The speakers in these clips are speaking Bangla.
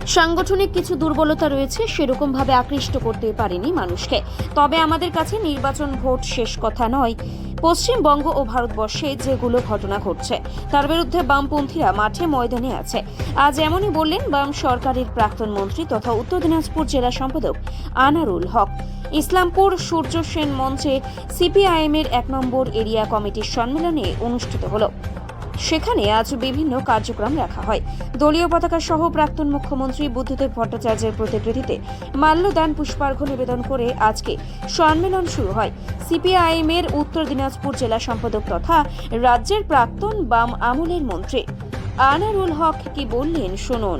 সাংগঠনিক কিছু দুর্বলতা রয়েছে, সেরকমভাবে আকৃষ্ট করতে পারেনি মানুষকে। তবে আমাদের কাছে নির্বাচন ভোট শেষ কথা নয়। পশ্চিমবঙ্গ ও ভারতবর্ষে যেগুলো ঘটনা ঘটছে তার বিরুদ্ধে বামপন্থীরা মাঠে ময়দানে আছে। আজ এমনই বললেন বাম সরকারের প্রাক্তন মন্ত্রী তথা উত্তর দিনাজপুর জেলা সম্পাদক আনারুল হক। ইসলামপুর সূর্য সেন মঞ্চে সিপিআইএমের 1 নম্বর এরিয়া কমিটির সম্মেলনে অনুষ্ঠিত হলো। সেখানে আজ বিভিন্ন কার্যক্রম রাখা হয়। দলীয় পতাকা সহ প্রাক্তন মুখ্যমন্ত্রী বুদ্ধদেব ভট্টাচার্যের প্রতিকৃতিতে মাল্যদান পুষ্পার্ঘ্য নিবেদন করে আজকে সম্মেলন শুরু হয়। সিপিআইএমের উত্তর দিনাজপুর জেলা সম্পাদক তথা রাজ্যের প্রাক্তন বাম আমলের মন্ত্রী আনারুল হক কি বললেন শুনুন।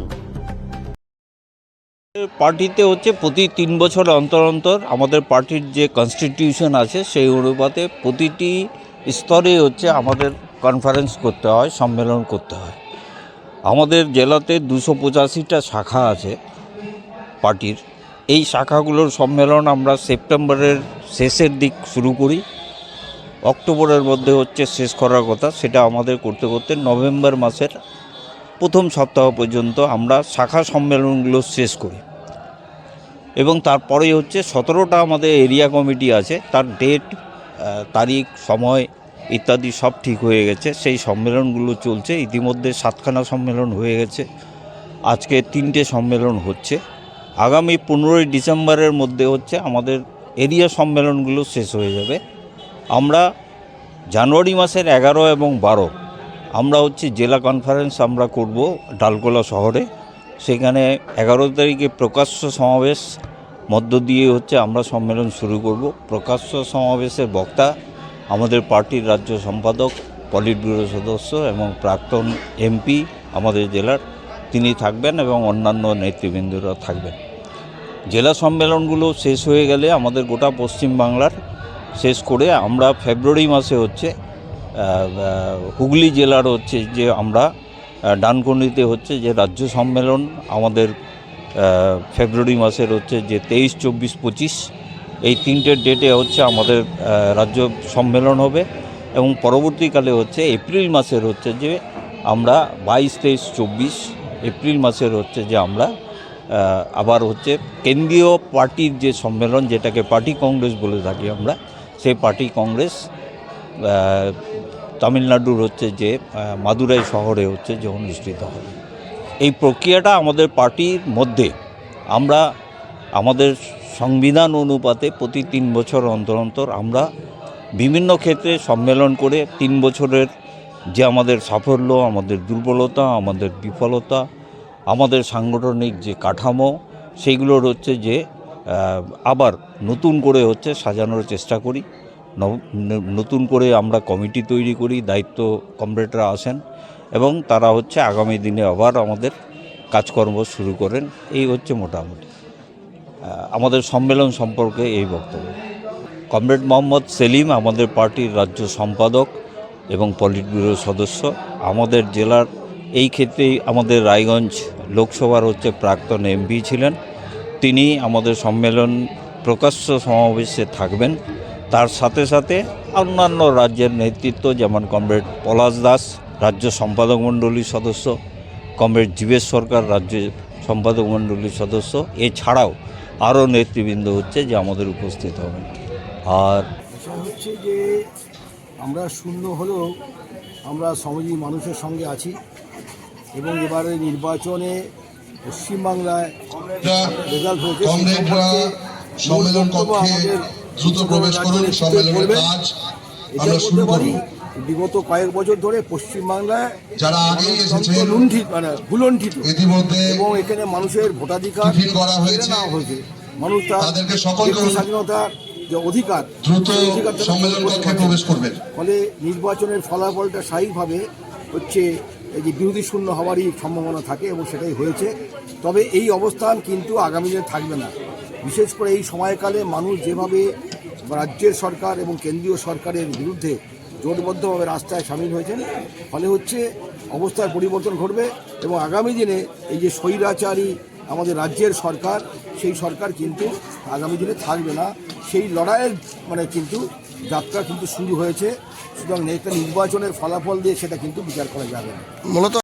পার্টিতে হচ্ছে প্রতি 3 বছর অন্তর অন্তর আমাদের পার্টির যে কনস্টিটিউশন আছে সেই অনুপাতে প্রতিটি স্তরে হচ্ছে আমাদের কনফারেন্স করতে হয়, সম্মেলন করতে হয়। আমাদের জেলাতে 285টা শাখা আছে পার্টির। এই শাখাগুলোর সম্মেলন আমরা সেপ্টেম্বরের শেষের দিক শুরু করি, অক্টোবরের মধ্যে হচ্ছে শেষ করার কথা। সেটা আমাদের করতে করতে নভেম্বর মাসের প্রথম সপ্তাহ পর্যন্ত আমরা শাখা সম্মেলনগুলো শেষ করি। এবং তারপরে হচ্ছে 17টা আমাদের এরিয়া কমিটি আছে, তার ডেট, তারিখ, সময় ইত্যাদি সব ঠিক হয়ে গেছে। সেই সম্মেলনগুলো চলছে। ইতিমধ্যে 7খানা সম্মেলন হয়ে গেছে, আজকে 3টে সম্মেলন হচ্ছে। আগামী 15ই ডিসেম্বরের মধ্যে হচ্ছে আমাদের এরিয়া সম্মেলনগুলো শেষ হয়ে যাবে। আমরা জানুয়ারি মাসের 11 এবং 12 আমরা হচ্ছে জেলা কনফারেন্স আমরা করব ডালকোলা শহরে। সেখানে 11 তারিখে প্রকাশ্য সমাবেশ মধ্য দিয়ে হচ্ছে আমরা সম্মেলন শুরু করব। প্রকাশ্য সমাবেশের বক্তা আমাদের পার্টির রাজ্য সম্পাদক, পলিট ব্যুরো সদস্য এবং প্রাক্তন এমপি আমাদের জেলার, তিনি থাকবেন এবং অন্যান্য নেতৃবৃন্দরা থাকবেন। জেলা সম্মেলনগুলো শেষ হয়ে গেলে আমাদের গোটা পশ্চিমবাংলার শেষ করে আমরা ফেব্রুয়ারি মাসে হচ্ছে হুগলি জেলার হচ্ছে যে আমরা ডানকুনিতে হচ্ছে যে রাজ্য সম্মেলন আমাদের ফেব্রুয়ারি মাসের হচ্ছে যে 23, 24, 25 এই 3টে ডেটে হচ্ছে আমাদের রাজ্য সম্মেলন হবে। এবং পরবর্তীকালে হচ্ছে এপ্রিল মাসের হচ্ছে যে আমরা 22, 23, 24 এপ্রিল মাসের হচ্ছে যে আমরা আবার হচ্ছে কেন্দ্রীয় পার্টির যে সম্মেলন, যেটাকে পার্টি কংগ্রেস বলে থাকি আমরা, সেই পার্টি কংগ্রেস তামিলনাড়ুর হচ্ছে যে মাদুরাই শহরে হচ্ছে যে অনুষ্ঠিত হবে। এই প্রক্রিয়াটা আমাদের পার্টির মধ্যে আমরা আমাদের সংবিধান অনুপাতে প্রতি 3 বছর অন্তর অন্তর আমরা বিভিন্ন ক্ষেত্রে সম্মেলন করে 3 বছরের যে আমাদের সাফল্য, আমাদের দুর্বলতা, আমাদের বিফলতা, আমাদের সাংগঠনিক যে কাঠামো, সেইগুলোর হচ্ছে যে আবার নতুন করে হচ্ছে সাজানোর চেষ্টা করি। নতুন করে আমরা কমিটি তৈরি করি, দায়িত্ব কমরেডরা আসেন এবং তারা হচ্ছে আগামী দিনে আবার আমাদের কাজকর্ম শুরু করেন। এই হচ্ছে মোটামুটি আমাদের সম্মেলন সম্পর্কে এই বক্তব্য। কমরেড মোহাম্মদ সেলিম আমাদের পার্টির রাজ্য সম্পাদক এবং পলিট ব্যুরো সদস্য। আমাদের জেলার এই ক্ষেত্রেই আমাদের রায়গঞ্জ লোকসভার হচ্ছে প্রাক্তন এমপি ছিলেন। তিনি আমাদের সম্মেলন প্রকাশ্য সমাবেশে থাকবেন। তার সাথে সাথে অন্যান্য রাজ্যের নেতৃত্ব, যেমন কমরেড পলাশ দাস রাজ্য সম্পাদক মণ্ডলীর সদস্য, কমরেড জীবেশ সরকার রাজ্য সম্পাদক মণ্ডলীর সদস্য, এছাড়াও আরও নেতৃবৃন্দ হচ্ছে যে আমাদের উপস্থিত হবেন। আর হচ্ছে যে আমরা শূন্য হলেও আমরা সমাজী মানুষের সঙ্গে আছি এবং এবারে নির্বাচনে পশ্চিমবাংলায় রেজাল্ট হয়েছে। সম্মেলন কক্ষে দ্রুত প্রবেশ করুন। সম্মেলনের কাজ আমরা শুরু করব। বিগত কয়েক বছর ধরে পশ্চিমবাংলায় যারা আগে এসেছেন ভুলণ্ঠিত ইতিমধ্যে এবং এখানে মানুষের ভোটাধিকার করা হয়েছে। মানুষ তাদেরকে সকলকে স্বাধীনতার যে অধিকার, দ্রুত সম্মেলন কক্ষে প্রবেশ করবেন। ফলে নির্বাচনের ফলাফলটা স্বাভাবিকভাবে হচ্ছে এই যে বিরোধী শূন্য হওয়ারই সম্ভাবনা থাকে এবং সেটাই হয়েছে। তবে এই অবস্থান কিন্তু আগামী দিনে থাকবে না। বিশেষ করে এই সময়কালে মানুষ যেভাবে রাজ্যের সরকার এবং কেন্দ্রীয় সরকারের বিরুদ্ধে জোটবদ্ধভাবে রাস্তায় সামিল হয়েছেন, ফলে হচ্ছে অবস্থার পরিবর্তন ঘটবে এবং আগামী দিনে এই যে স্বৈরাচারী আমাদের রাজ্যের সরকার, সেই সরকার কিন্তু আগামী দিনে থাকবে না। সেই লড়াইয়ের কিন্তু যাত্রা কিন্তু শুরু হয়েছে। সুতরাং একটা নির্বাচনের ফলাফল দিয়ে সেটা কিন্তু বিচার করা যাবে না। মূলত